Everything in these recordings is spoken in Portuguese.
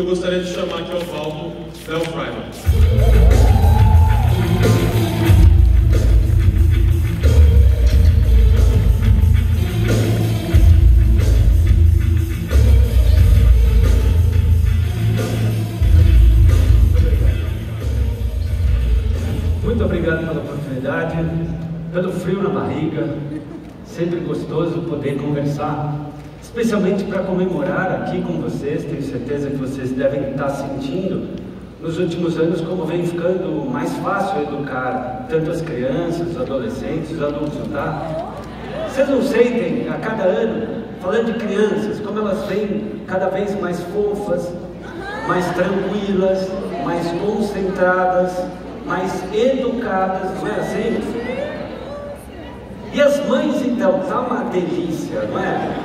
eu gostaria de chamar aqui ao palco Bel Freiman. Muito obrigado pela oportunidade, pelo frio na barriga, sempre gostoso poder conversar, especialmente para comemorar aqui com vocês. Tenho certeza que vocês devem estar sentindo nos últimos anos como vem ficando mais fácil educar tanto as crianças, os adolescentes, os adultos, tá? Vocês não sentem a cada ano, falando de crianças, como elas vêm cada vez mais fofas, mais tranquilas, mais concentradas, mais educadas, não é assim? E as mães, então, tá uma delícia, não é?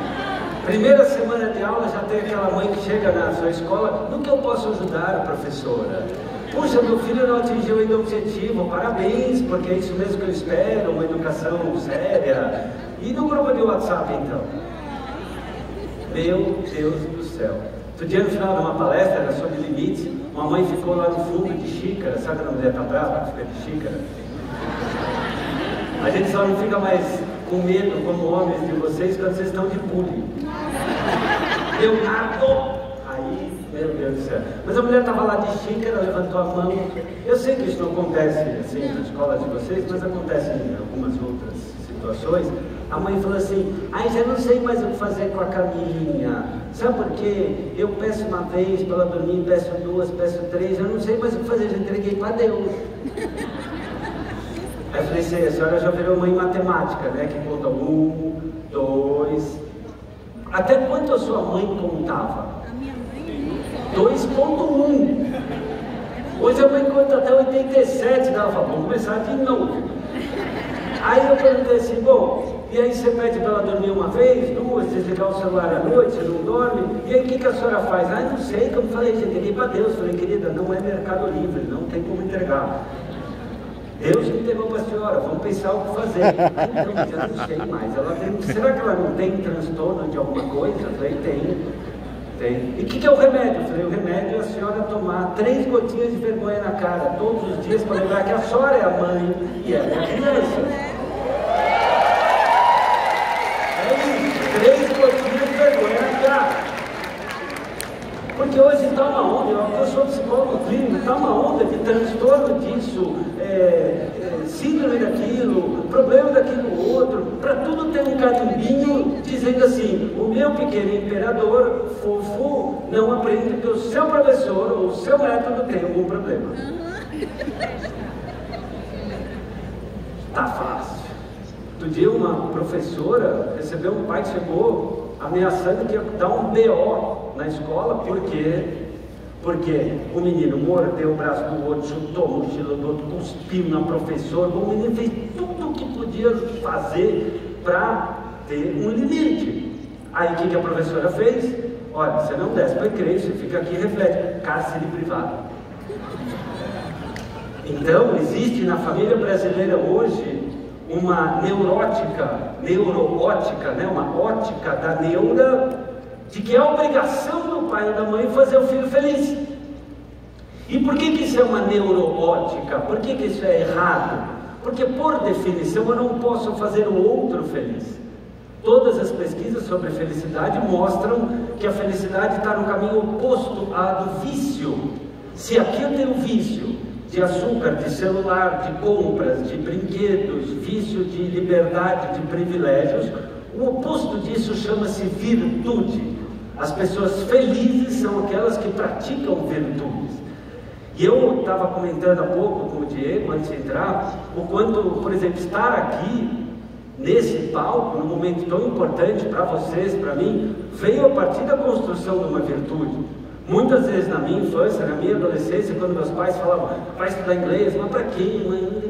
Primeira semana de aula já tem aquela mãe que chega na sua escola: no que eu posso ajudar, professora? Puxa, meu filho não atingiu ainda o objetivo, parabéns, porque é isso mesmo que eu espero, uma educação séria. E no grupo de WhatsApp, então? Meu Deus do céu. Outro dia, no final de uma palestra, era sobre limites, uma mãe ficou lá no fundo de xícara. Sabe quando a mulher está brava, fica de xícara? A gente só não fica mais com medo, como homens de vocês, quando vocês estão de bullying. Leonardo! Aí, meu Deus do céu. Mas a mulher estava lá de xícara, levantou a mão. Eu sei que isso não acontece assim na escola de vocês, mas acontece em algumas outras situações. A mãe falou assim: ai, já não sei mais o que fazer com a Camilinha. Sabe por quê? Eu peço uma vez para ela dormir, peço duas, peço três, eu não sei mais o que fazer, já entreguei para Deus. Aí eu falei assim: a senhora já virou mãe matemática, né? Que conta 1, 2. Até quanto a sua mãe contava? A minha mãe 2.1. Hoje a mãe conta até 87. Ela falou: vamos começar de novo. Aí eu perguntei assim: bom, e aí você pede para ela dormir uma vez, duas, desligar o celular à noite, você não dorme? E aí o que a senhora faz? Ah, não sei, como eu falei, gente, liguei para Deus. Falei: querida, não é Mercado Livre, não tem como entregar. Deus me entregou para a senhora, vamos pensar o que fazer. Então, já não sei mais. Ela tem, será que ela não tem transtorno de alguma coisa? Eu falei: tem. E o que é o remédio? Eu falei: o remédio é a senhora tomar 3 gotinhas de vergonha na cara todos os dias para lembrar que a senhora é a mãe e ela é a criança. 3 gotinhas de vergonha na cara. Porque hoje está uma onda, eu sou psicólogo clínico, está uma onda de transtorno disso, síndrome daquilo, problema daquilo outro, para tudo ter um carimbinho dizendo assim: o meu pequeno imperador fofo não aprende que o seu professor ou o seu método tem algum problema. Tá fácil. Outro dia uma professora recebeu um pai que chegou ameaçando que ia dar um BO na escola, porque o menino mordeu o braço do outro, chutou a mochila do outro, cuspiu na professora. O menino fez tudo o que podia fazer para ter um limite. Aí o que a professora fez? Olha, você não desce para a igreja, você fica aqui e reflete: cárcere privado. Então, existe na família brasileira hoje uma neuroótica, né? Uma ótica da neura, de que é a obrigação do pai ou da mãe fazer o filho feliz. E por que isso é uma neuroótica? Por que isso é errado? Porque, por definição, eu não posso fazer o outro feliz. Todas as pesquisas sobre felicidade mostram que a felicidade está no caminho oposto à do vício. Se aqui eu tenho vício de açúcar, de celular, de compras, de brinquedos, vício de liberdade, de privilégios, o oposto disso chama-se virtude. As pessoas felizes são aquelas que praticam virtudes. E eu estava comentando há pouco com o Diego, antes de entrar, o quanto, por exemplo, estar aqui, nesse palco, num momento tão importante para vocês, para mim, veio a partir da construção de uma virtude. Muitas vezes na minha infância, na minha adolescência, quando meus pais falavam: vai estudar inglês, mas para quê, mãe?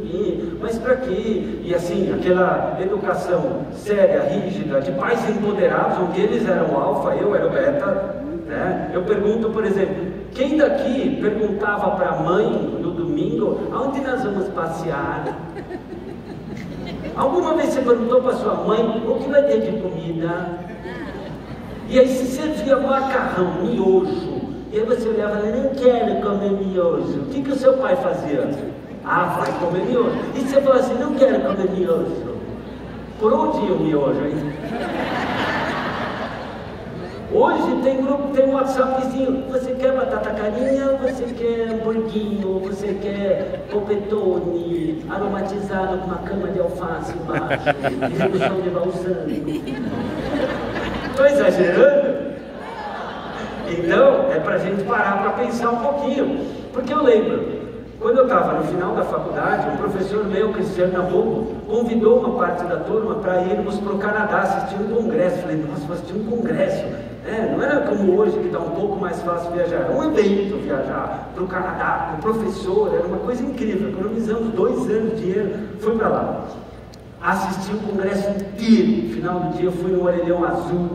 Mas para quê? E assim, aquela educação séria, rígida, de pais empoderados, onde eles eram o alfa, eu era o beta, né? Eu pergunto, por exemplo, quem daqui perguntava para a mãe no domingo: aonde nós vamos passear? Alguma vez você perguntou para sua mãe o que vai ter de comida? E aí se servia macarrão, miojo, E aí você olhava e falava, não quero comer miojo. O que o seu pai fazia? Ah, vai comer miojo. E você falava assim, não quero comer miojo. Por onde ia o miojo, hein? Hoje tem grupo, tem um WhatsAppzinho. Você quer batata carinha, você quer hamburguinho, você quer polpetone aromatizado com uma cama de alface embaixo, e redução de balsâmico. Estou exagerando? Então, é para a gente parar para pensar um pouquinho. Porque eu lembro, quando eu estava no final da faculdade, um professor meu, Cristiano Nabuco, convidou uma parte da turma para irmos para o Canadá assistir um congresso. Falei, nossa, vou assistir um congresso. Não era como hoje, que está um pouco mais fácil viajar. Era um evento viajar para o Canadá, com o professor, era uma coisa incrível. Economizamos 2 anos de dinheiro, fui para lá. Assisti o congresso inteiro. No final do dia, eu fui no Orelhão Azul.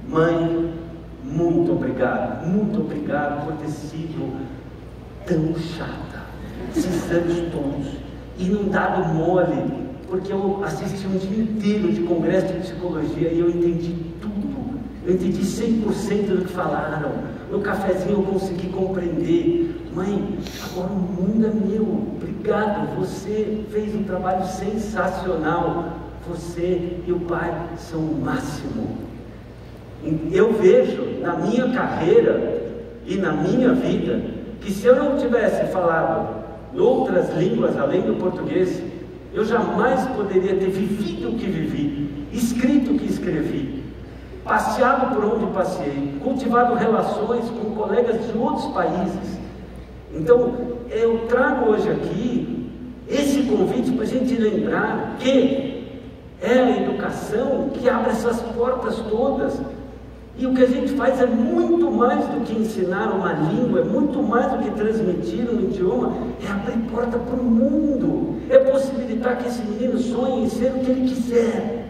Mãe, muito obrigado por ter sido tão chata, esses anos todos, e não dado mole, porque eu assisti um dia inteiro de congresso de psicologia e eu entendi tudo, eu entendi 100% do que falaram. No cafezinho eu consegui compreender. Mãe, agora o mundo é meu, obrigado, você fez um trabalho sensacional, você e o pai são o máximo. Eu vejo na minha carreira e na minha vida que se eu não tivesse falado outras línguas além do português, eu jamais poderia ter vivido o que vivi, escrito o que escrevi, passeado por onde passei, cultivado relações com colegas de outros países. Então, eu trago hoje aqui esse convite para a gente lembrar que é a educação que abre essas portas todas. E o que a gente faz é muito mais do que ensinar uma língua, é muito mais do que transmitir um idioma, é abrir porta para o mundo, é possibilitar que esse menino sonhe em ser o que ele quiser.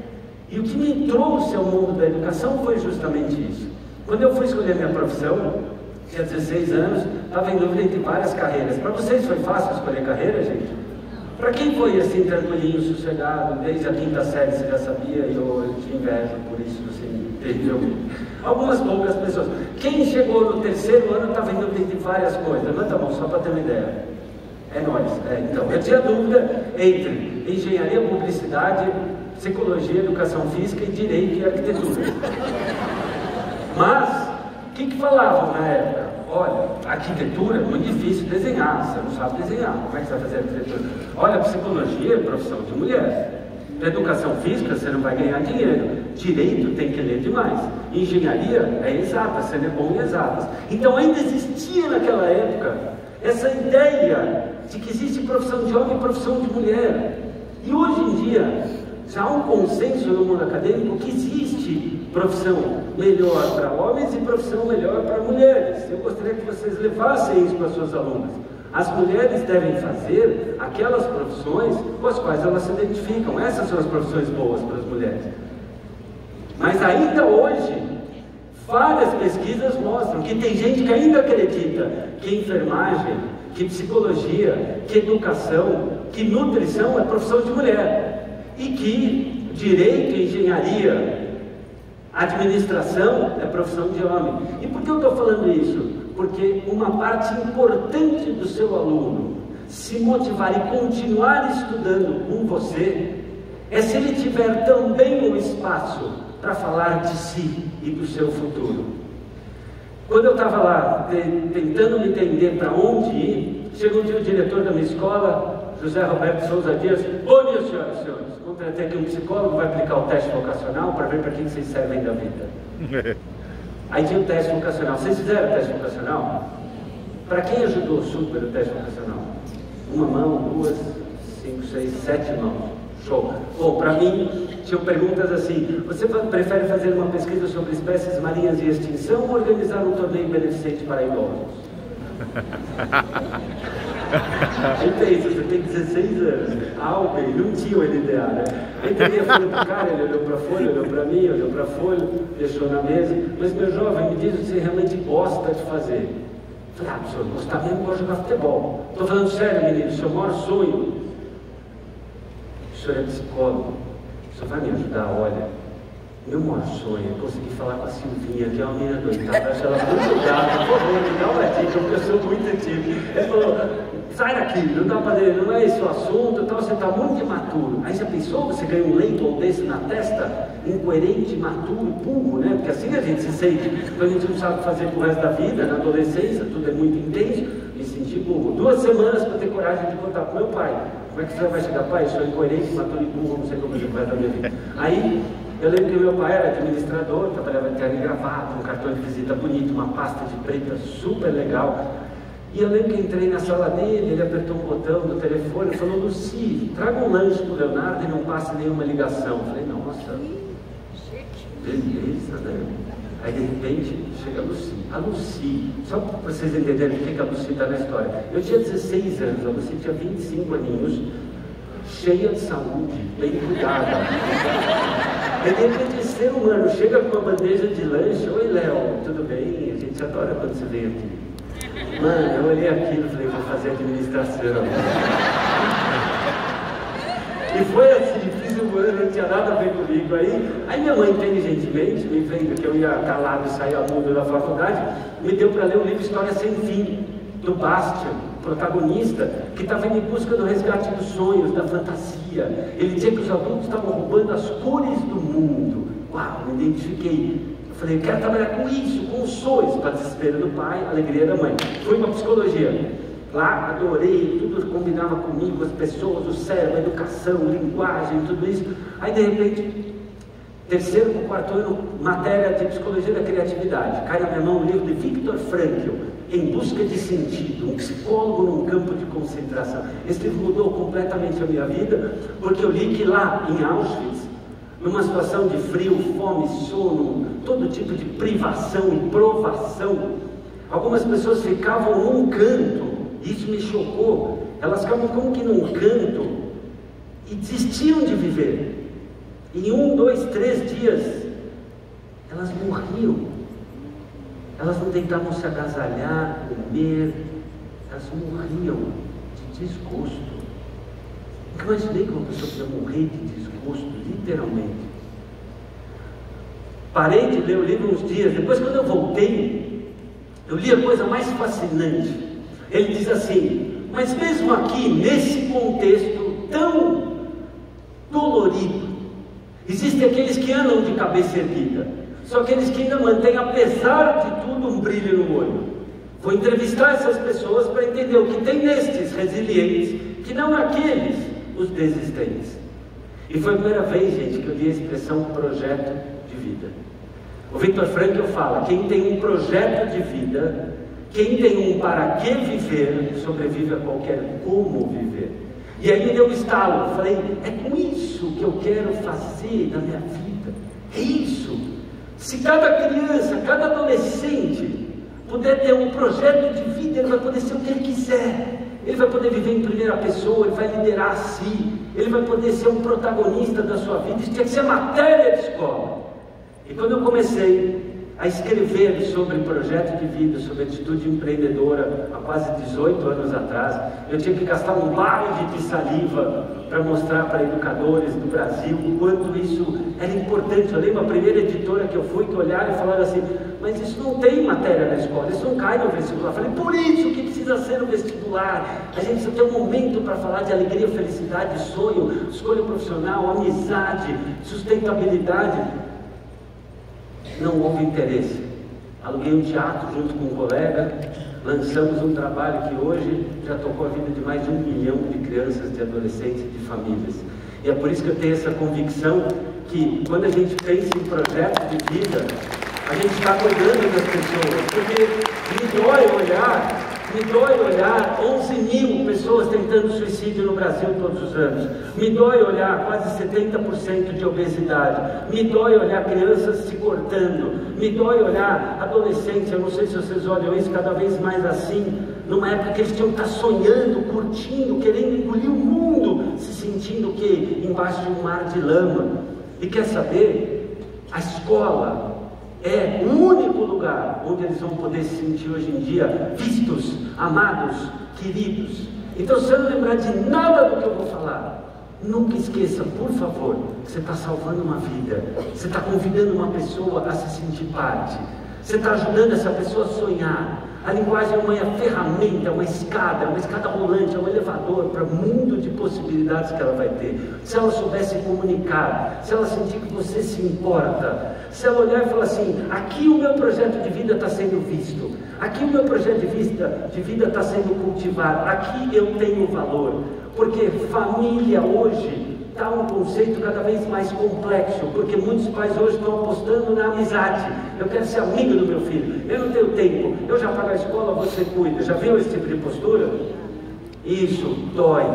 E o que me trouxe ao mundo da educação foi justamente isso. Quando eu fui escolher minha profissão, tinha 16 anos, estava em dúvida entre várias carreiras. Para vocês foi fácil escolher carreira, gente? Para quem foi assim, tranquilinho, sossegado, desde a 5ª série você já sabia, e eu te invejo por isso, assim, terrivelmente. Algumas poucas pessoas. Quem chegou no 3º ano estava em dúvida entre várias coisas. Levanta a mão, só para ter uma ideia. É nóis. Então, eu tinha dúvida entre engenharia, publicidade, psicologia, educação física e direito e arquitetura. Mas, o que falavam na época? Olha, arquitetura é muito difícil desenhar, você não sabe desenhar, como é que você vai fazer arquitetura? Olha, psicologia é profissão de mulher. Educação física, você não vai ganhar dinheiro. Direito, tem que ler demais. Engenharia é exata, você não é bom em exatas. Então ainda existia naquela época essa ideia de que existe profissão de homem e profissão de mulher. E hoje em dia, já há um consenso no mundo acadêmico que existe profissão melhor para homens e profissão melhor para mulheres. Eu gostaria que vocês levassem isso para as suas alunas. As mulheres devem fazer aquelas profissões com as quais elas se identificam. Essas são as profissões boas para as mulheres. Mas ainda hoje, várias pesquisas mostram que tem gente que ainda acredita que enfermagem, que psicologia, que educação, que nutrição é profissão de mulher. E que direito, engenharia, administração é profissão de homem. E por que eu estou falando isso? Porque uma parte importante do seu aluno se motivar e continuar estudando com você é se ele tiver também um espaço para falar de si e do seu futuro. Quando eu estava lá tentando me entender para onde ir, chegou um dia o diretor da minha escola, José Roberto Souza Dias. Bom dia, senhoras e senhores. Contratei aqui um psicólogo, vai aplicar o teste vocacional para ver para quem vocês servem da vida. Aí tinha o teste vocacional. Vocês fizeram o teste vocacional? Para quem ajudou super o teste vocacional? 1 mão, 2, 5, 6, 7 mãos. Show. Bom, para mim, tinham perguntas assim: você prefere fazer uma pesquisa sobre espécies marinhas em extinção ou organizar um torneio beneficente para idosos? Aí pensa, você tem 16 anos, Albert, não tinha o NDA, né? Aí teria a folha do cara, ele olhou para a folha, olhou para mim, olhou para a folha, deixou na mesa. Mas, meu jovem, me diz o que você realmente gosta de fazer. Eu falei, senhor, gostar mesmo, gosto de jogar futebol. Estou falando sério, menino, seu maior sonho. O senhor é psicólogo, o senhor vai me ajudar, olha. Meu maior sonho é conseguir falar com a Silvinha, que é uma menina doida. Eu acho ela muito gata, por favor, me dá uma dica, porque eu sou muito antigo. Ele falou, sai daqui, não dá pra ler, não é esse o assunto, então você está muito imaturo. Aí já pensou, você ganha um label desse na testa? Incoerente, imaturo, burro, né? Porque assim a gente se sente, quando a gente não sabe o que fazer pro resto da vida, na adolescência, tudo é muito intenso, me senti burro. 2 semanas para ter coragem de contar pro meu pai. Como é que você vai chegar, pai? Eu sou incoerente, imaturo e burro, não sei como fazer pro resto da minha vida. Aí, eu lembro que meu pai era administrador, trabalhava de terno e gravata, um cartão de visita bonito, uma pasta de preta super legal. E eu lembro que entrei na sala dele, ele apertou um botão do telefone e falou, Luci, traga um lanche para o Leonardo e não passe nenhuma ligação. Eu falei, nossa, beleza, né? Aí de repente chega a Luci. A Luci, só para vocês entenderem por que a Luci está na história. Eu tinha 16 anos, a Luci tinha 25 aninhos, cheia de saúde, bem cuidada. E de repente, ser humano chega com uma bandeja de lanche. Oi, Léo, tudo bem? A gente adora quando você vem aqui. Mano, eu olhei aquilo e falei, vou fazer administração. E foi assim, fiz um ano, não tinha nada a ver comigo. Aí minha mãe, inteligentemente, me vendo que eu ia calado e sair mudo da faculdade, me deu para ler o livro História Sem Fim, do Bastian, protagonista, que estava em busca do resgate dos sonhos, da fantasia. Ele dizia que os adultos estavam roubando as cores do mundo. Uau, me identifiquei. Eu falei, eu quero trabalhar com isso, com os sonhos, para desespero do pai, alegria da mãe. Fui para psicologia. Lá adorei, tudo combinava comigo, as pessoas, o cérebro, a educação, linguagem, tudo isso. Aí de repente, 3º para 4º ano, matéria de psicologia da criatividade. Cai na minha mão o livro de Viktor Frankl, Em Busca de Sentido, um psicólogo num campo de concentração. Esse livro mudou completamente a minha vida, porque eu li que lá em Auschwitz, numa situação de frio, fome, sono, todo tipo de privação e provação, algumas pessoas ficavam num canto. Isso me chocou. Elas ficavam como que num canto e desistiam de viver. Em 1, 2, 3 dias, elas morriam. Elas não tentavam se agasalhar, comer, elas morriam de desgosto. Nunca imaginei que uma pessoa podia morrer de desgosto, literalmente. Parei de ler o livro uns dias, depois quando eu voltei, eu li a coisa mais fascinante. Ele diz assim, mas mesmo aqui, nesse contexto tão dolorido, existem aqueles que andam de cabeça erguida, são aqueles que ainda mantêm, apesar de tudo, um brilho no olho. Vou entrevistar essas pessoas para entender o que tem nestes resilientes, que não naqueles, os desistentes. E foi a primeira vez, gente, que eu li a expressão projeto de vida. O Viktor Frankl fala, quem tem um projeto de vida, quem tem um para que viver, sobrevive a qualquer como viver. E aí me deu um estalo, eu falei, é com isso que eu quero fazer na minha vida. É isso. Se cada criança, cada adolescente puder ter um projeto de vida, ele vai poder ser o que ele quiser. Ele vai poder viver em primeira pessoa, ele vai liderar a si, ele vai poder ser um protagonista da sua vida. Isso tinha que ser matéria de escola. E quando eu comecei a escrever sobre projeto de vida, sobre atitude empreendedora, há quase 18 anos atrás, eu tinha que gastar um balde de saliva para mostrar para educadores do Brasil o quanto isso era importante. Eu lembro a primeira editora que eu fui, que olharam e falaram assim, mas isso não tem matéria na escola, isso não cai no vestibular. Eu falei, por isso que precisa ser no vestibular. A gente precisa ter um momento para falar de alegria, felicidade, sonho, escolha profissional, amizade, sustentabilidade. Não houve interesse. Aluguei um teatro junto com um colega, lançamos um trabalho que hoje já tocou a vida de mais de 1 milhão de crianças, de adolescentes e de famílias. E é por isso que eu tenho essa convicção que quando a gente pensa em projeto de vida, a gente está cuidando das pessoas, porque me dói olhar 11 mil pessoas tentando suicídio no Brasil todos os anos, me dói olhar quase 70% de obesidade, me dói olhar crianças se cortando, me dói olhar adolescentes, eu não sei se vocês olham isso cada vez mais assim, numa época que eles tinham que estar sonhando, curtindo, querendo engolir o mundo, se sentindo o quê? Embaixo de um mar de lama. E quer saber? A escola é o único lugar onde eles vão poder se sentir hoje em dia vistos, amados, queridos. Então, se eu não lembrar de nada do que eu vou falar, Nunca esqueça, por favor, que você está salvando uma vida, você está convidando uma pessoa a se sentir parte, você está ajudando essa pessoa a sonhar. A linguagem é uma ferramenta, uma escada rolante, é um elevador para um mundo de possibilidades que ela vai ter. Se ela soubesse comunicar, se ela sentir que você se importa, se ela olhar e falar assim: aqui o meu projeto de vida está sendo visto, aqui o meu projeto de vida está sendo cultivado, aqui eu tenho valor. Porque família hoje está um conceito cada vez mais complexo, porque muitos pais hoje estão apostando na amizade. Eu quero ser amigo do meu filho, eu não tenho tempo, eu já pago a escola, você cuida. Já viu esse tipo de postura? Isso dói.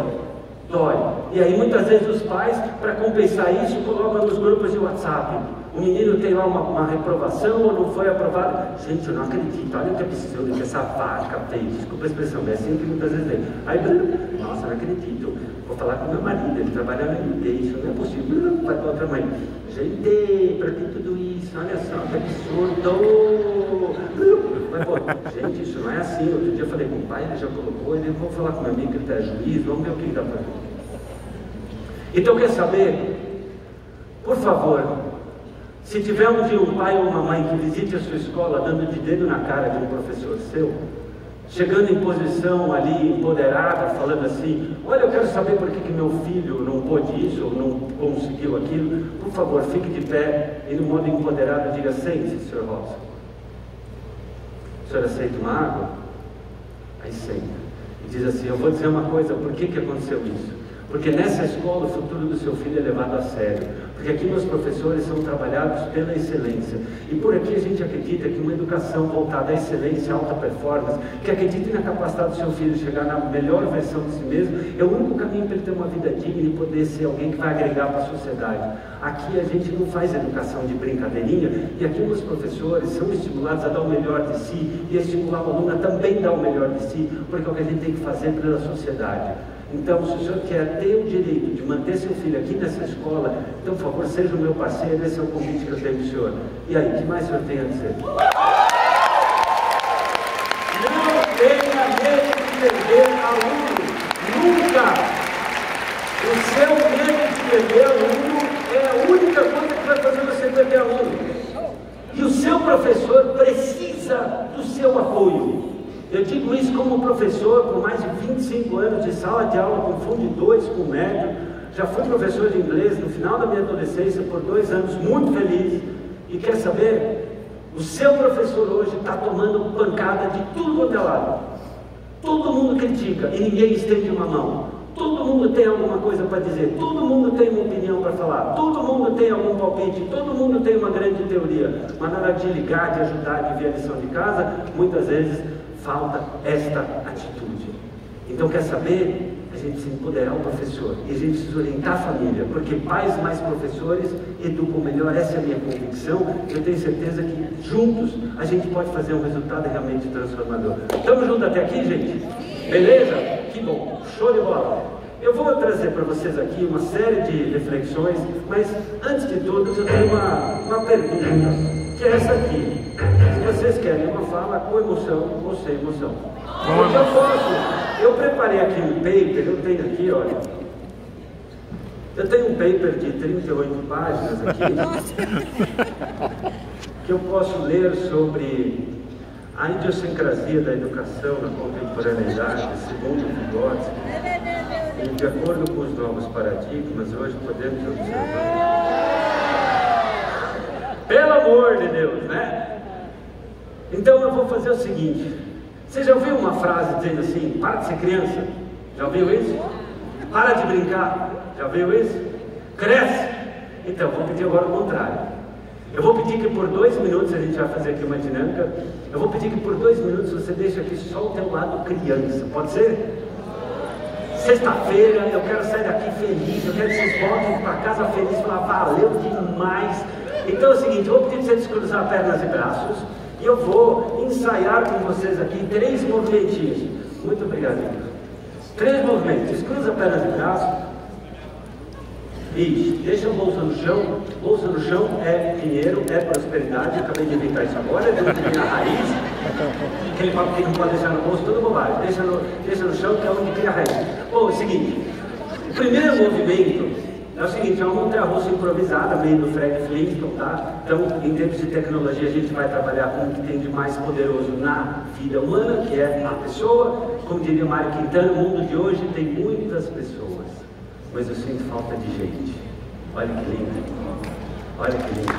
E aí muitas vezes os pais, para compensar isso, colocam nos grupos de WhatsApp: o menino tem lá uma reprovação ou não foi aprovado. Gente, eu não acredito, olha o que absurdo que essa vaca fez. Desculpa a expressão, é assim que muitas vezes vem. Aí, nossa, não acredito, vou falar com meu marido, ele trabalha na MD, isso não é possível. Vai para outra mãe: gente, para que tudo isso? Olha só, que absurdo. Mas, pô, gente, isso não é assim. Outro dia eu falei com o pai, ele já colocou, ele vou falar com meu amigo que ele é juiz, vamos ver o que dá para fazer. Então, quer saber? Por favor, se tiver um dia um pai ou uma mãe que visite a sua escola dando de dedo na cara de um professor seu, chegando em posição ali empoderada, falando assim: olha, eu quero saber por que meu filho não pôde isso ou não conseguiu aquilo, por favor, fique de pé e no modo empoderado diga: sente-se, Sr. Rosa. O senhor aceita uma água? Aí senta e diz assim: eu vou dizer uma coisa, por que aconteceu isso? Porque nessa escola o futuro do seu filho é levado a sério. Porque aqui meus professores são trabalhados pela excelência. E por aqui a gente acredita que uma educação voltada à excelência, à alta performance, que acredite na capacidade do seu filho de chegar na melhor versão de si mesmo, é o único caminho para ele ter uma vida digna e poder ser alguém que vai agregar para a sociedade. Aqui a gente não faz educação de brincadeirinha, e aqui meus professores são estimulados a dar o melhor de si, e a estimular o aluno a também dar o melhor de si, porque é o que a gente tem que fazer pela sociedade. Então, se o senhor quer ter o direito de manter seu filho aqui nessa escola, então, por favor, seja o meu parceiro. Esse é o convite que eu tenho para o senhor. E aí, o que mais o senhor tem a dizer? Não tenha medo de perder aluno. Nunca! O seu medo de perder aluno é a única coisa que vai fazer você perder aluno. E o seu professor precisa do seu apoio. Eu digo isso como professor por mais de 25 anos de sala de aula com fundidores, com médio. Já fui professor de inglês no final da minha adolescência por 2 anos, muito feliz. E quer saber? O seu professor hoje está tomando pancada de tudo quanto é lado. Todo mundo critica e ninguém estende uma mão. Todo mundo tem alguma coisa para dizer, todo mundo tem uma opinião para falar, todo mundo tem algum palpite, todo mundo tem uma grande teoria. Mas na hora de ligar, de ajudar, de ver a lição de casa, muitas vezes falta esta atitude. Então, quer saber? A gente precisa empoderar o professor e a gente precisa orientar a família, porque pais mais professores educam melhor. Essa é a minha convicção. Eu tenho certeza que juntos a gente pode fazer um resultado realmente transformador. Estamos juntos até aqui, gente? Beleza? Que bom, show de bola. Eu vou trazer para vocês aqui uma série de reflexões, mas antes de tudo eu tenho uma pergunta, que é essa aqui. Se vocês querem uma fala com emoção ou sem emoção. Porque eu posso. Eu preparei aqui um paper, eu tenho aqui, olha. Eu tenho um paper de 38 páginas aqui, que eu posso ler sobre a idiosincrasia da educação na contemporaneidade, segundo Vygotsky, e de acordo com os novos paradigmas, hoje podemos observar. Pelo amor de Deus, né? Então eu vou fazer o seguinte: você já ouviu uma frase dizendo assim: para de ser criança? Já ouviu isso? Para de brincar? Já ouviu isso? Cresce! Então, vou pedir agora o contrário. Eu vou pedir que por 2 minutos, a gente vai fazer aqui uma dinâmica, eu vou pedir que por 2 minutos você deixe aqui só o teu lado criança, pode ser? Sexta-feira, eu quero sair daqui feliz, eu quero que vocês voltem para casa felizes e falar: valeu demais! Então é o seguinte, eu vou pedir para vocês cruzar pernas e braços, e eu vou ensaiar com vocês aqui 3 movimentinhos. Muito obrigado, Victor. 3 movimentos. Descruza pernas e braços. Isso. Deixa a bolsa no chão. Bolsa no chão é dinheiro, é prosperidade. Acabei de inventar isso agora. É na raiz. Aquele papo que não pode deixar no bolso, tudo bobagem. Deixa no chão, que é onde cria a raiz. Bom, é o seguinte. primeiro movimento é o seguinte, é uma montanha-russa improvisada, meio do Fred Flintstone, tá? Então, em termos de tecnologia, a gente vai trabalhar com o que tem de mais poderoso na vida humana, que é a pessoa. Como diria Mário Quintana, o mundo de hoje tem muitas pessoas, mas eu sinto falta de gente. Olha que lindo. Olha que lindo.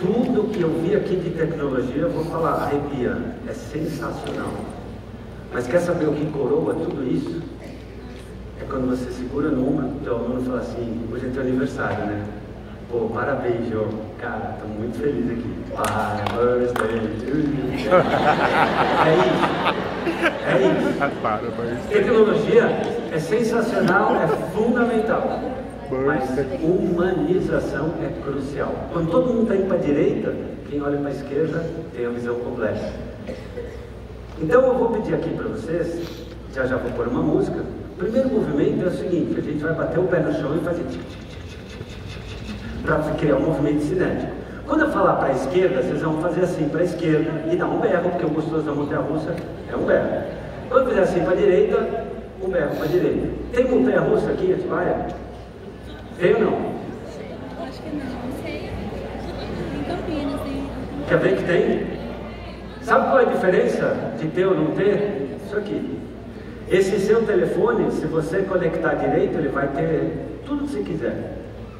Tudo que eu vi aqui de tecnologia, eu vou falar, arrepia, é sensacional. Mas quer saber o que coroa tudo isso? É quando você segura no ombro do teu aluno e fala assim, hoje é teu aniversário, né? Pô, parabéns, João. Cara, tô muito feliz aqui. Parabéns to you. É isso. Tecnologia é sensacional, é fundamental. Mas humanização é crucial. Quando todo mundo está indo para a direita, quem olha para a esquerda tem a visão completa. Então eu vou pedir aqui para vocês, já vou pôr uma música. O primeiro movimento é o seguinte, a gente vai bater o pé no chão e fazer para criar um movimento cinético. Quando eu falar para a esquerda, vocês vão fazer assim para a esquerda e dar um berro, porque o gostoso da montanha-russa é um berro. Quando fizer assim para a direita, um berro para a direita. Tem montanha-russa aqui, Atibaia? Tem ou não? Acho que não sei. Em Campinas tem. Quer ver que tem? Sabe qual é a diferença de ter ou não ter? Isso aqui. Esse seu telefone, se você conectar direito, ele vai ter tudo que você quiser.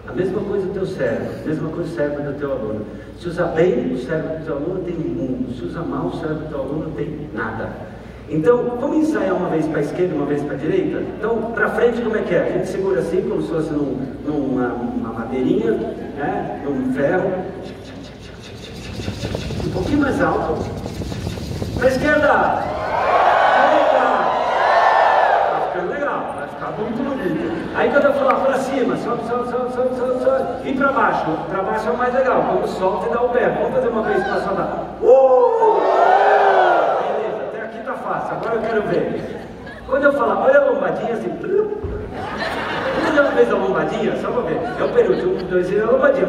A mesma coisa do teu cérebro, a mesma coisa do cérebro do teu aluno. Se usar bem, o cérebro do teu aluno tem um mundo. Se usar mal, o cérebro do teu aluno tem nada. Então, vamos ensaiar uma vez para a esquerda, uma vez para a direita? Então, para frente como é que é? A gente segura assim, como se fosse numa madeirinha, né? Num ferro. Um pouquinho mais alto. Para a esquerda! Direita! Vai ficando legal, vai ficar muito bonito. Aí quando eu falar para cima, sobe. E para baixo é o mais legal. Quando solta e dá o pé. Vamos fazer uma vez para soltar. Agora eu quero ver. Quando eu falar, olha a lombadinha assim. Vamos fazer uma vez a lombadinha, só pra ver. É o período, 1, 2, 3, a lombadinha.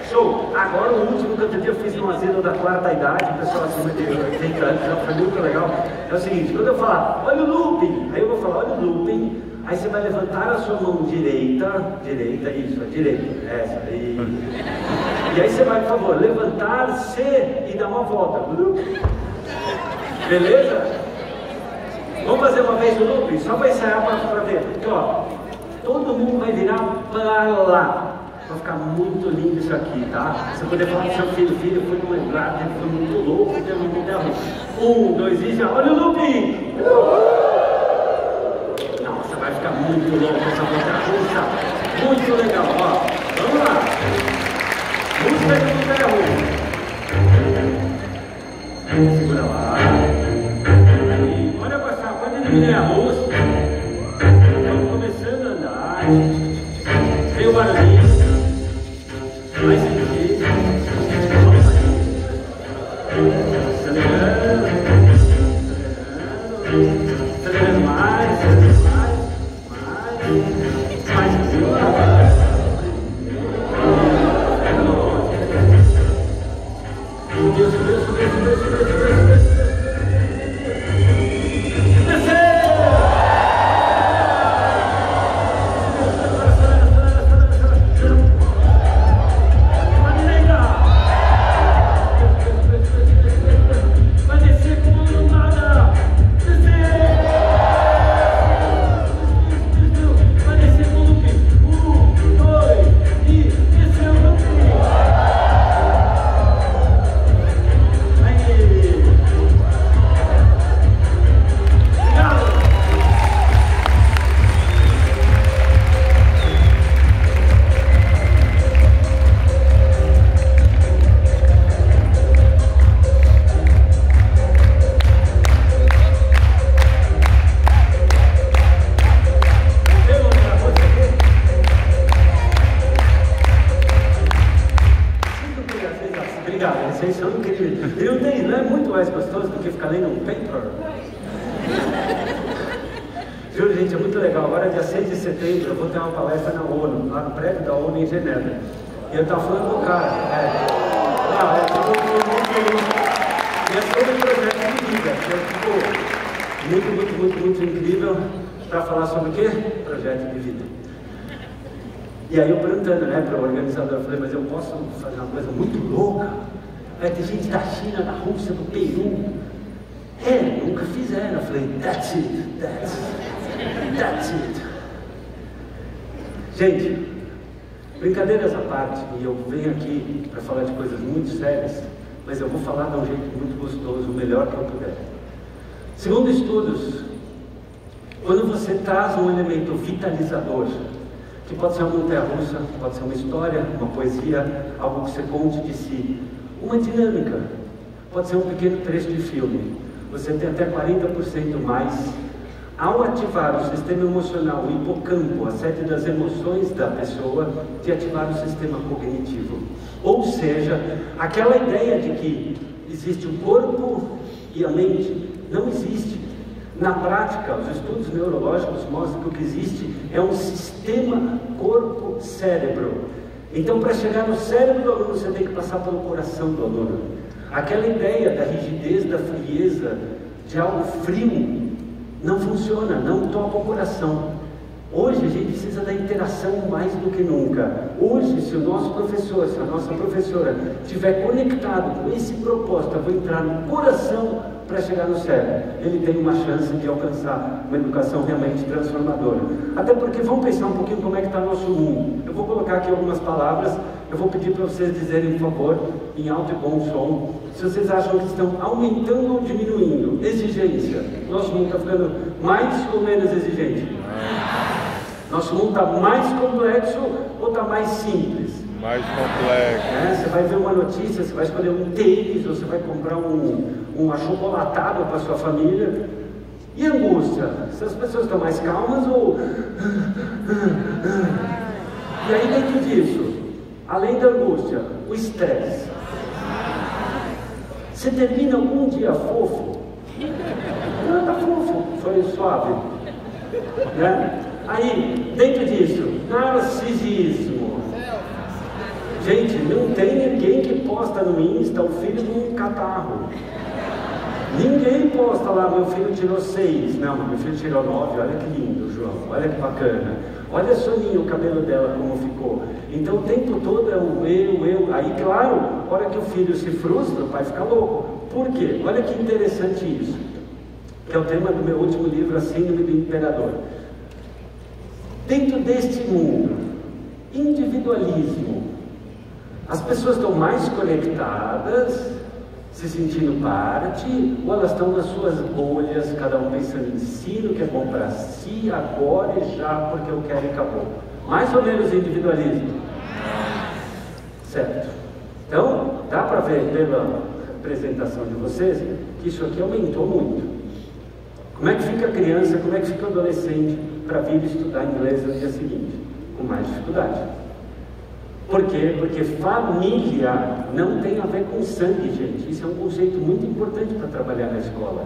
Show! Agora o último que eu fiz no asilo da quarta idade, o pessoal acima de 80 anos, já foi muito legal. É o seguinte, quando eu falar, olha o looping, aí eu vou falar, olha o looping, aí você vai levantar a sua mão direita, isso, a direita, essa, e aí você vai, por favor, levantar-se e dar uma volta. Beleza? Vamos fazer uma vez o looping? Só para ensaiar para ver. Aqui, ó. Todo mundo vai virar para lá. Vai ficar muito lindo isso aqui, tá? Você poder falar pro seu filho, foi no lembrado, ele foi muito louco, ele não me deu. 1, 2 e já. Olha o looping! Nossa, vai ficar muito louco essa montanha-russa. Muito legal, ó. Vamos lá. Música de montanha-russa. Segura lá. Olha pra cá, quando diminuir a luz, estamos começando a andar. Tem o barulhinho. Vai sentir. Acelerando. Acelerando mais. Mais acima. Vocês são incríveis. Não é muito mais gostoso do que ficar lendo um paper? Juro, gente, é muito legal. Agora, dia 6 de setembro, eu vou ter uma palestra na ONU, lá no prédio da ONU em Genebra. E eu estava falando com o cara. Eu estou muito feliz. E é sobre o projeto de vida. muito incrível para falar sobre o quê? Projeto de vida. E aí eu perguntando, né, para o organizador, eu falei, mas eu posso fazer uma coisa muito louca? Vai ter gente da China, da Rússia, do Peru. Nunca fizeram. Eu falei, that's it. Gente, brincadeiras à parte, e eu venho aqui para falar de coisas muito sérias, mas eu vou falar de um jeito muito gostoso, o melhor que eu puder. Segundo estudos, quando você traz um elemento vitalizador, que pode ser uma montanha-russa, pode ser uma história, uma poesia, algo que você conte de si, uma dinâmica, pode ser um pequeno trecho de filme, você tem até 40% mais. Ao ativar o sistema emocional, o hipocampo, a sede das emoções da pessoa, de ativar o sistema cognitivo. Ou seja, aquela ideia de que existe o corpo e a mente, não existe. Na prática, os estudos neurológicos mostram que o que existe é um sistema corpo-cérebro. Então, para chegar no cérebro do aluno, você tem que passar pelo coração do aluno. Aquela ideia da rigidez, da frieza, de algo frio, não funciona, não toca o coração. Hoje a gente precisa da interação mais do que nunca. Hoje, se o nosso professor, se a nossa professora estiver conectado com esse propósito, eu vou entrar no coração para chegar no cérebro, ele tem uma chance de alcançar uma educação realmente transformadora. Até porque, vamos pensar um pouquinho como é que está nosso mundo. Eu vou colocar aqui algumas palavras, eu vou pedir para vocês dizerem, por favor, em alto e bom som, se vocês acham que estão aumentando ou diminuindo. Exigência. Nosso mundo está ficando mais ou menos exigente? Nosso mundo está mais complexo ou está mais simples? Mais complexo. Você vai ver uma notícia, você vai escolher um tênis, ou você vai comprar um achocolatado para sua família. E angústia? Se as pessoas estão mais calmas ou... E aí dentro disso, além da angústia, o estresse. Você termina algum dia fofo? Não, tá fofo, foi suave. Né? Aí, dentro disso, narcisismo. Gente, não tem ninguém que posta no Insta o filho de um catarro. Ninguém posta lá, meu filho tirou 6. Não, meu filho tirou 9. Olha que lindo, João. Olha que bacana. Olha a Soninha, o cabelo dela como ficou. Então o tempo todo é o eu. Aí, claro, a hora que o filho se frustra, o pai fica louco. Por quê? Olha que interessante isso. Que é o tema do meu último livro, A Síndrome do Imperador. Dentro deste mundo, individualismo. As pessoas estão mais conectadas, se sentindo parte, ou elas estão nas suas bolhas, cada um pensando em si, no que é bom para si, agora e já, porque eu quero e acabou. Mais ou menos individualismo. Certo. Então, dá para ver pela apresentação de vocês que isso aqui aumentou muito. Como é que fica a criança, como é que fica o adolescente para vir estudar inglês no dia seguinte? Com mais dificuldade. Por quê? Porque família não tem a ver com sangue, gente. Isso é um conceito muito importante para trabalhar na escola.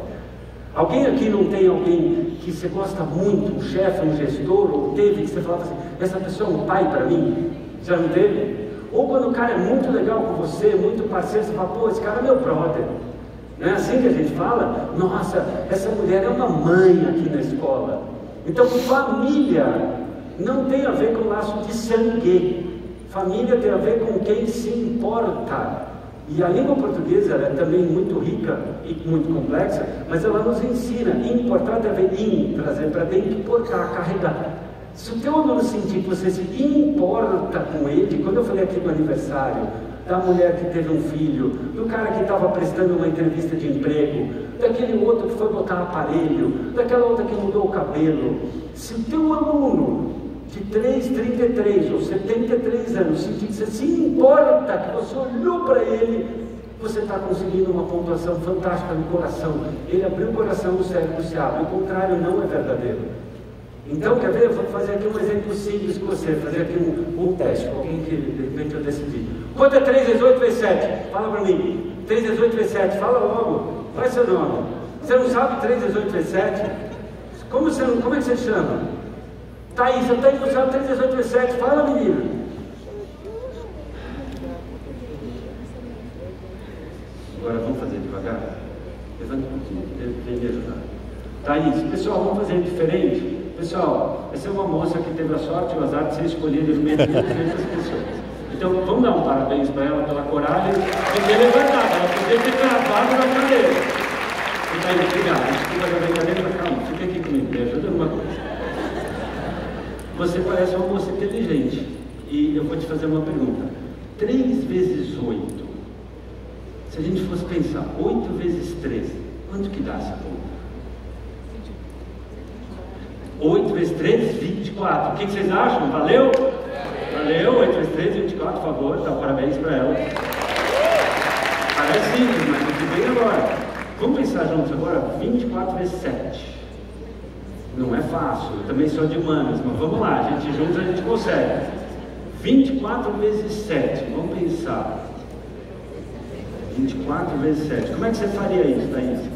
Alguém aqui não tem alguém que você gosta muito, um chefe, um gestor, ou teve, que você falava assim, essa pessoa é um pai para mim? Já não teve? Ou quando o cara é muito legal com você, muito parceiro, você fala, pô, esse cara é meu brother. Não é assim que a gente fala? Nossa, essa mulher é uma mãe aqui na escola. Então, família não tem a ver com laço de sangue. Família tem a ver com quem se importa. E a língua portuguesa ela é também muito rica e muito complexa, mas ela nos ensina. Importar tem a ver em, trazer para dentro, importar, carregar. Se o teu aluno sentir que você se importa com ele, quando eu falei aqui do aniversário, da mulher que teve um filho, do cara que estava prestando uma entrevista de emprego, daquele outro que foi botar aparelho, daquela outra que mudou o cabelo, se o teu aluno de 33 ou 73 anos sentir que você se importa, que você olhou para ele, você está conseguindo uma pontuação fantástica no coração. Ele abriu o coração, o cérebro se abre. O contrário não é verdadeiro. Então, quer ver? Eu vou fazer aqui um exemplo simples com você, fazer aqui um teste, com alguém que de repente eu decidi. Quanto é 3 vezes 8 vezes 7? Fala para mim. 3 vezes 8 vezes 7, fala logo. Qual é seu nome? Você não sabe 3 vezes 8 vezes 7? Como é que você chama? Thaís, a Thaís não sabe 3 vezes 8 vezes 7, fala menina. Agora vamos fazer devagar? Levanta um pouquinho, vem me ajudar. Thaís, pessoal, vamos fazer diferente? Pessoal, essa é uma moça que teve a sorte e o azar de ser escolhida no meio de 200 pessoas. Então, vamos dar um parabéns para ela pela coragem de ter levantado. Ela podia ter travado na cadeira. E Thaís, obrigado. Desculpa da brincadeira, mas calma, fica aqui comigo, me ajuda numa coisa. Você parece uma moça inteligente. E eu vou te fazer uma pergunta. 3 vezes 8. Se a gente fosse pensar, 8 vezes 3, quanto que dá essa conta? 8 vezes 3, 24. O que vocês acham? Valeu? Valeu, 8 vezes 3, 24, por favor, dá parabéns para ela. Parece simples, mas muito bem agora. Vamos pensar juntos agora, 24 vezes 7. Não é fácil, eu também sou de humanas, mas vamos lá, a gente juntos a gente consegue. 24 vezes 7, vamos pensar. 24 vezes 7, como é que você faria isso, Thaís?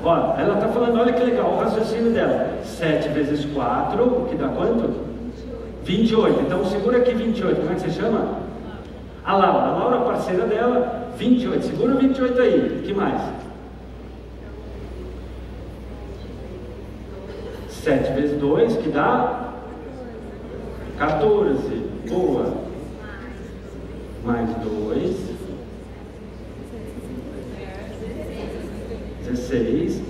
Olha, ela está falando, olha que legal, o raciocínio dela. 7 vezes 4, que dá quanto? 28. Então segura aqui 28, como é que você chama? A Laura, parceira dela, 28. Segura o 28 aí, que mais? 7 vezes 2, que dá? 14. Boa. Mais 2. 16,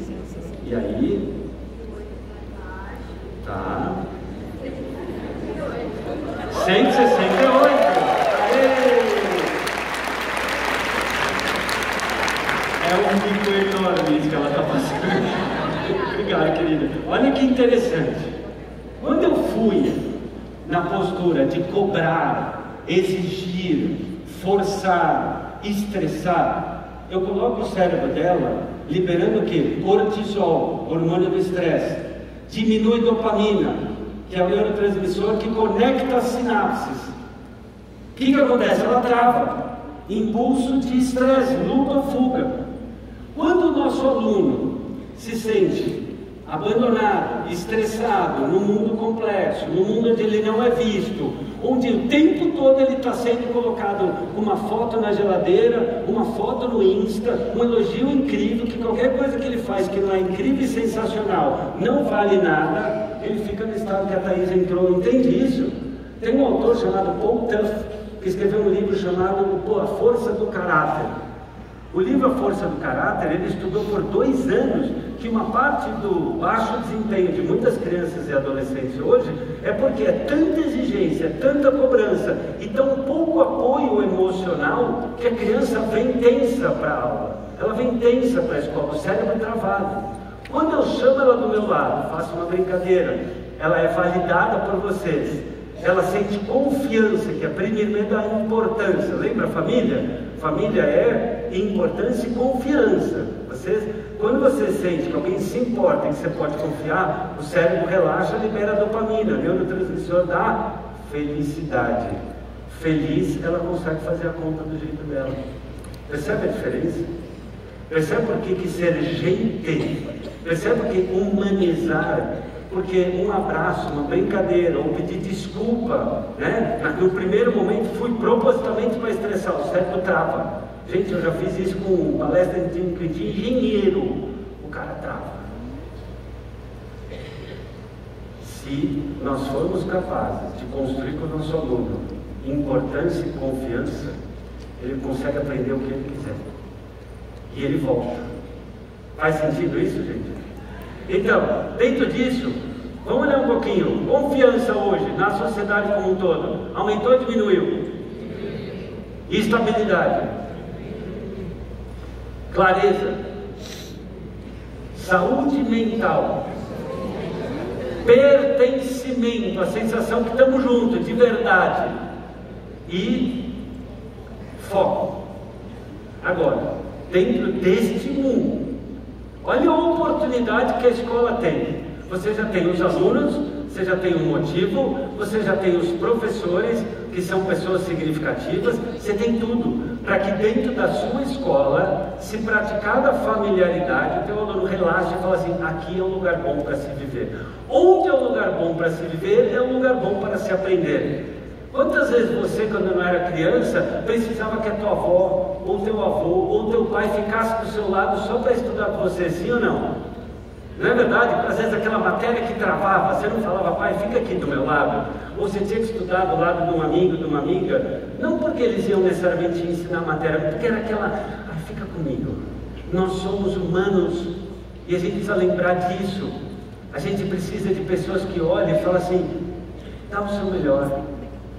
e aí, tá, 168, é um mico enorme isso que ela está passando. Obrigado, querida. Olha que interessante, quando eu fui na postura de cobrar, exigir, forçar, estressar, eu coloco o cérebro dela liberando o que? Cortisol, hormônio do estresse. Diminui dopamina, que é o neurotransmissor que conecta as sinapses. O que acontece? Ela trava. Impulso de estresse, luta ou fuga. Quando o nosso aluno se sente abandonado, estressado, num mundo complexo, num mundo onde ele não é visto, onde o tempo todo ele está sendo colocado uma foto na geladeira, uma foto no Insta, um elogio incrível, que qualquer coisa que ele faz que não é incrível e sensacional não vale nada, ele fica no estado que a Thaís entrou. Entende isso? Tem um autor chamado Paul Tuff, que escreveu um livro chamado A Força do Caráter. O livro A Força do Caráter, ele estudou por 2 anos que uma parte do baixo desempenho de muitas crianças e adolescentes hoje é porque é tanta exigência, é tanta cobrança e tão pouco apoio emocional que a criança vem tensa para a aula, ela vem tensa para a escola, o cérebro é travado. Quando eu chamo ela do meu lado, faço uma brincadeira, ela é validada por vocês, ela sente confiança, que é primeiro da importância. Lembra a família? Família é importância e confiança. Quando você sente que alguém se importa e que você pode confiar, o cérebro relaxa, libera dopamina, neurotransmissor da felicidade. Feliz, ela consegue fazer a conta do jeito dela. Percebe a diferença? Percebe por que ser gente? Percebe por que humanizar? Porque um abraço, uma brincadeira, ou pedir desculpa, né? No primeiro momento fui propositalmente para estressar, o cérebro trava. Gente, eu já fiz isso com palestra de engenheiro, o cara trava. Se nós formos capazes de construir com o nosso aluno importância e confiança, ele consegue aprender o que ele quiser. E ele volta. Faz sentido isso, gente? Então, dentro disso, vamos olhar um pouquinho. Confiança hoje, na sociedade como um todo, aumentou ou diminuiu? Estabilidade, clareza, saúde mental, pertencimento, a sensação que estamos juntos, de verdade, e foco. Agora, dentro deste mundo, olha a oportunidade que a escola tem. Você já tem os alunos, você já tem um motivo, você já tem os professores, que são pessoas significativas, você tem tudo para que dentro da sua escola, se praticar da familiaridade, o teu aluno relaxe e fala assim, aqui é um lugar bom para se viver. Onde é um lugar bom para se viver, é um lugar bom para se aprender. Quantas vezes você, quando não era criança, precisava que a tua avó, ou teu avô, ou teu pai ficasse do seu lado só para estudar com você, sim ou não? Não é verdade? Às vezes aquela matéria que travava, você não falava, pai, fica aqui do meu lado. Ou você tinha que estudar do lado de um amigo, de uma amiga, não porque eles iam necessariamente ensinar a matéria, mas porque era aquela, fica comigo. Nós somos humanos e a gente precisa lembrar disso. A gente precisa de pessoas que olhem e falam assim, dá o seu melhor,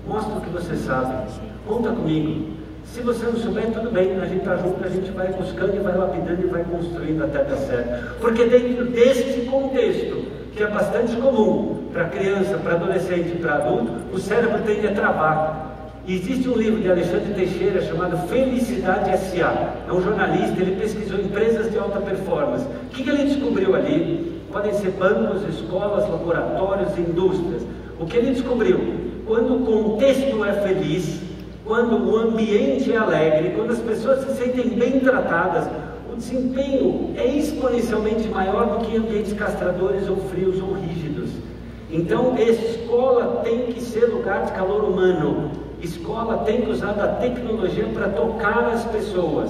mostra o que você sabe, conta comigo. Se você não souber, tudo bem, a gente está junto, a gente vai buscando e vai lapidando e vai construindo até dar certo. Porque dentro deste contexto, que é bastante comum para criança, para adolescente e para adulto, o cérebro tende a travar. E existe um livro de Alexandre Teixeira chamado Felicidade S.A. É um jornalista, ele pesquisou empresas de alta performance. O que ele descobriu ali? Podem ser bancos, escolas, laboratórios, indústrias. O que ele descobriu? Quando o contexto é feliz, quando o ambiente é alegre, quando as pessoas se sentem bem tratadas, o desempenho é exponencialmente maior do que em ambientes castradores ou frios ou rígidos. Então, escola tem que ser lugar de calor humano. Escola tem que usar da tecnologia para tocar as pessoas.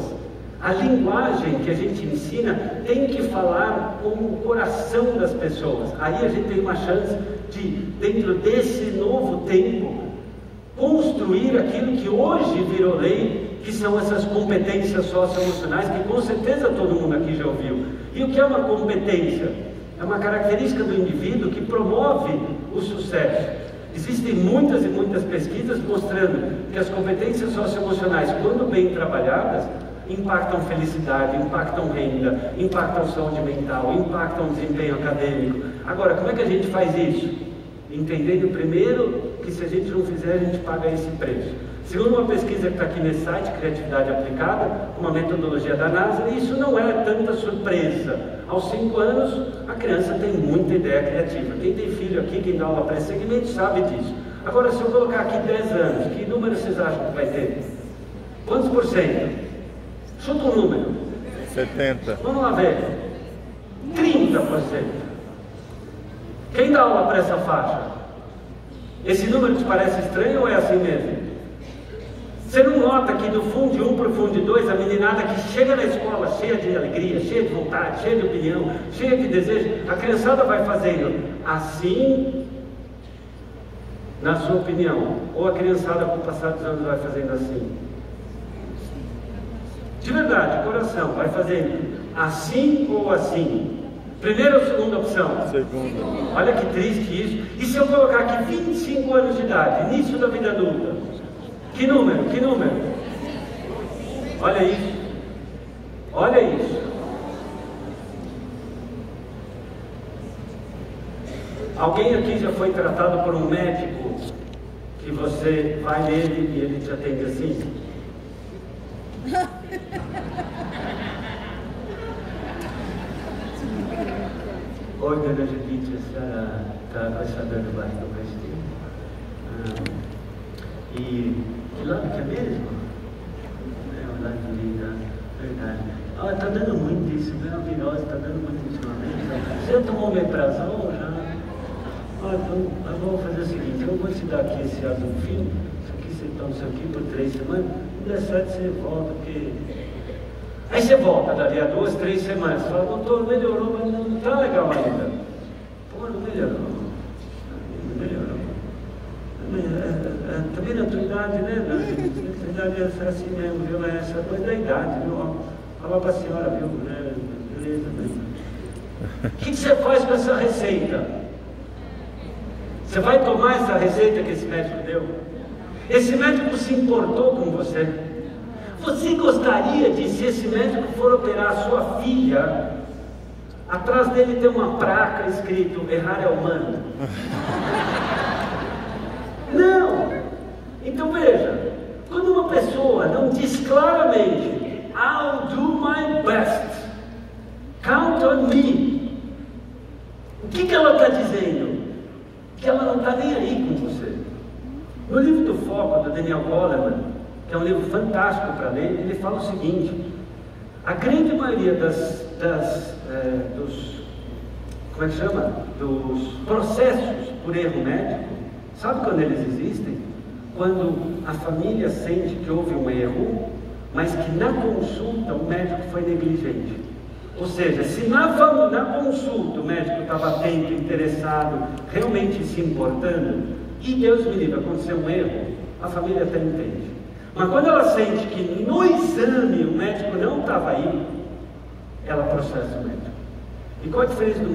A linguagem que a gente ensina tem que falar com o coração das pessoas. Aí a gente tem uma chance de, dentro desse novo tempo, construir aquilo que hoje virou lei, que são essas competências socioemocionais, que com certeza todo mundo aqui já ouviu. E o que é uma competência? É uma característica do indivíduo que promove o sucesso. Existem muitas e muitas pesquisas mostrando que as competências socioemocionais, quando bem trabalhadas, impactam felicidade, impactam renda, impactam saúde mental, impactam desempenho acadêmico. Agora, como é que a gente faz isso? Entendendo primeiro que se a gente não fizer, a gente paga esse preço. Segundo uma pesquisa que está aqui nesse site, Criatividade Aplicada, uma metodologia da NASA, isso não é tanta surpresa. Aos 5 anos, a criança tem muita ideia criativa. Quem tem filho aqui, quem dá aula para esse segmento, sabe disso. Agora, se eu colocar aqui 10 anos, que número vocês acham que vai ter? Quantos por cento? Chuta um número. 70. Vamos lá ver. 30%. Quem dá aula para essa faixa? Esse número te parece estranho ou é assim mesmo? Você não nota que do Fundo 1 para o Fundo 2, a meninada que chega na escola cheia de alegria, cheia de vontade, cheia de opinião, cheia de desejo, a criançada vai fazendo assim, na sua opinião, ou a criançada com o passar dos anos vai fazendo assim? De verdade, coração, vai fazendo assim ou assim? Primeira ou segunda opção? Segunda. Olha que triste isso. E se eu colocar aqui 25 anos de idade, início da vida adulta? Que número? Que número? Olha isso. Olha isso. Alguém aqui já foi tratado por um médico que você vai nele e ele te atende assim? Oi, dona Judite, a senhora está com essa dor de barriga faz tempo? E que lado que é mesmo? É o lado direito, verdade. Está dando muito isso, né? A virose está dando muito ultimamente. Você já tomou omeprazol já? Então, vamos fazer o seguinte, eu vou te dar aqui esse azulfino, isso aqui você toma isso aqui por 3 semanas, não der certo você volta, porque... Aí você volta dali a 2, 3 semanas, você fala, doutor, melhorou, mas não está legal ainda. Pô, não melhorou. Não melhorou. Também na tua idade, né? Na tua idade é assim mesmo, viu? É essa coisa da idade, viu? Fala para a senhora, viu? Beleza, bem. O que você faz com essa receita? Você vai tomar essa receita que esse médico deu? Esse médico se importou com você? Você gostaria de, se esse médico for operar a sua filha, atrás dele tem uma placa escrito, errar é humano? Não! Então veja, quando uma pessoa não diz claramente, I'll do my best, count on me, o que ela está dizendo? Que ela não está nem aí com você. No livro do Foco, do Daniel Goleman, que é um livro fantástico para ler, ele fala o seguinte: a grande maioria dos processos por erro médico, sabe quando eles existem? quando a família sente que houve um erro, mas que na consulta o médico foi negligente. Ou seja, se na consulta o médico estava atento, interessado, realmente se importando, e Deus me livre, aconteceu um erro, a família até entende. Mas quando ela sente que no exame o médico não estava aí, ela processa o médico. E qual a diferença do